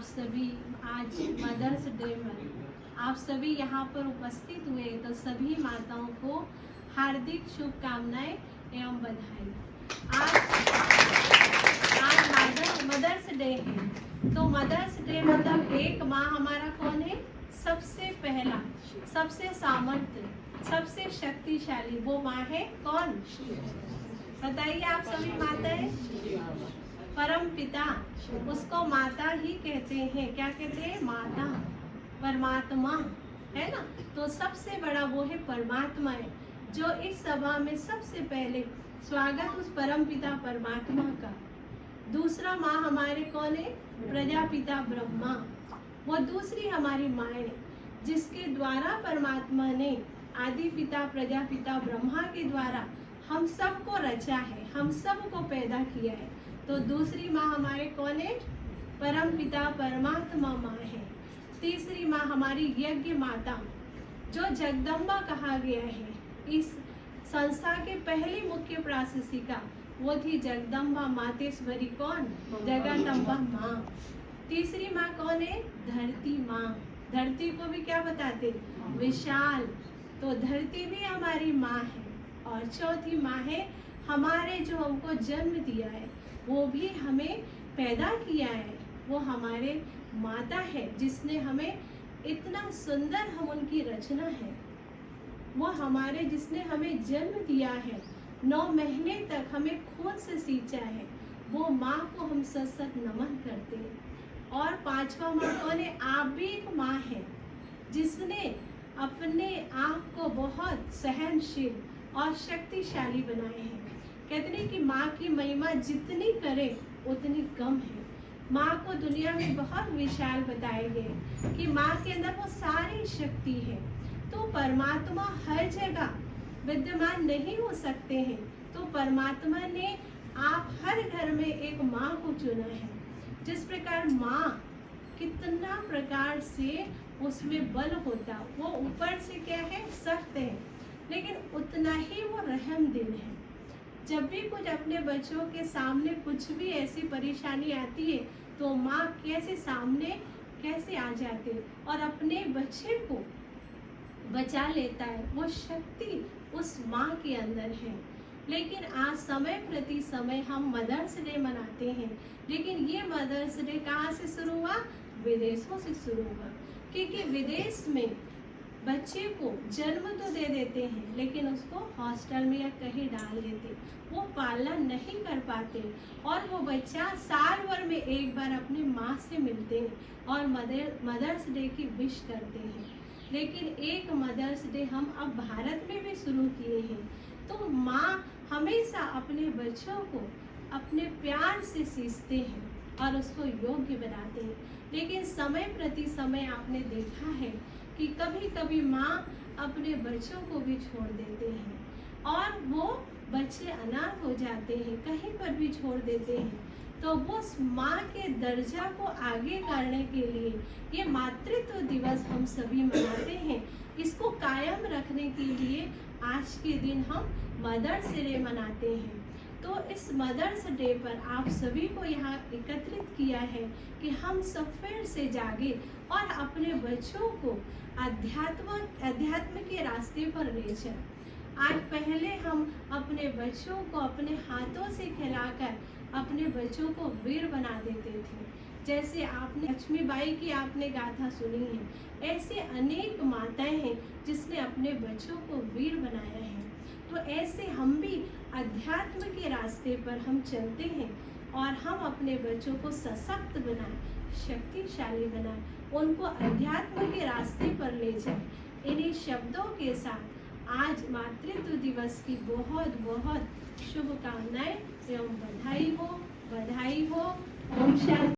सभी आज mother's day में आप सभी यहाँ पर उपस्थित हुए, तो सभी माताओं को हार्दिक शुभकामनाएं एवं बधाई। आज मदर्स डे है, तो मदर्स डे मतलब एक माँ हमारा कौन है? सबसे पहला, सबसे सामर्थ्य, सबसे शक्तिशाली वो माँ है कौन? बताइए आप सभी माताएं। परम पिता, उसको माता ही कहते हैं। क्या कहते हैं? माता, परमात्मा, है ना। तो सबसे बड़ा वो है परमात्मा है, जो इस सभा में सबसे पहले स्वागत उस परम पिता परमात्मा का। दूसरा माँ हमारे कौन है? प्रजापिता ब्रह्मा, वो दूसरी हमारी माँ है, जिसके द्वारा परमात्मा ने आदि पिता प्रजापिता ब्रह्मा के द्वारा हम सबको रचा है, हम सबको पैदा किया है। तो दूसरी माँ हमारे कौन है? परम पिता परमात्मा माँ है। तीसरी माँ हमारी यज्ञ माता, जो जगदम्बा कहा गया है। इस संस्था के पहली मुख्य प्राशिका वो थी जगदम्बा मातेश्वरी। कौन? जगदम्बा माँ। तीसरी माँ कौन है? धरती माँ। धरती को भी क्या बताते? विशाल। तो धरती भी हमारी माँ है। और चौथी माँ है हमारे, जो हमको जन्म दिया है, वो भी हमें पैदा किया है, वो हमारे माता है, जिसने हमें इतना सुंदर, हम उनकी रचना है, वो हमारे, जिसने हमें जन्म दिया है, 9 महीने तक हमें खून से सींचा है, वो माँ को हम सत नमन करते हैं। और पांचवा माँ कौन है? आप भी एक माँ है, जिसने अपने आप को बहुत सहनशील और शक्तिशाली बनाए हैं। कहते हैं कि माँ की महिमा जितनी करे उतनी कम है। माँ को दुनिया में बहुत विशाल बताया गया कि माँ के अंदर वो सारी शक्ति है। तो परमात्मा हर जगह विद्यमान नहीं हो सकते हैं, तो परमात्मा ने आप हर घर में एक माँ को चुना है। जिस प्रकार माँ कितना प्रकार से उसमें बल होता, वो ऊपर से क्या है? सख्त है, लेकिन उतना ही वो रहमदिल है। जब भी कुछ अपने बच्चों के सामने कुछ भी ऐसी परेशानी आती है, तो माँ कैसे सामने कैसे आ जाते और अपने बच्चे को बचा लेता है। वो शक्ति उस माँ के अंदर है। लेकिन आज समय प्रति समय हम मदर्स डे मनाते हैं, लेकिन ये मदर्स डे कहाँ से शुरू हुआ? विदेशों से शुरू हुआ। क्योंकि विदेश में बच्चे को जन्म तो दे देते हैं, लेकिन उसको हॉस्टल में या कहीं डाल देते, वो पालन नहीं कर पाते, और वो बच्चा साल भर में एक बार अपनी माँ से मिलते हैं और मदर्स डे की विश करते हैं। लेकिन एक मदर्स डे हम अब भारत में भी शुरू किए हैं। तो माँ हमेशा अपने बच्चों को अपने प्यार से सींचते हैं और उसको योग्य बनाते हैं। लेकिन समय प्रति समय आपने देखा है कि कभी कभी माँ अपने बच्चों को भी छोड़ देते हैं और वो बच्चे अनाथ हो जाते हैं, कहीं पर भी छोड़ देते हैं। तो वो माँ के दर्जा को आगे करने के लिए ये मातृत्व दिवस हम सभी मनाते हैं। इसको कायम रखने के लिए आज के दिन हम मदर्स डे मनाते हैं। तो इस मदर्स डे पर आप सभी को यहाँ एकत्रित किया है कि हम सब फिर से जागे और अपने बच्चों को अध्यात्म के रास्ते पर ले चलें। आज पहले हम अपने बच्चों को अपने हाथों से खिलाकर अपने बच्चों को वीर बना देते थे। जैसे आपने लक्ष्मीबाई की आपने गाथा सुनी है, ऐसे अनेक माताएं हैं जिसने अपने बच्चों को वीर बनाया है। तो ऐसे हम भी अध्यात्म के रास्ते पर हम चलते हैं और हम अपने बच्चों को सशक्त बनाएं, शक्तिशाली बनाएं, उनको अध्यात्म के रास्ते पर ले जाएं। इन्हीं शब्दों के साथ आज मातृत्व दिवस की बहुत बहुत शुभकामनाएं एवं बधाई हो। ओम शांति।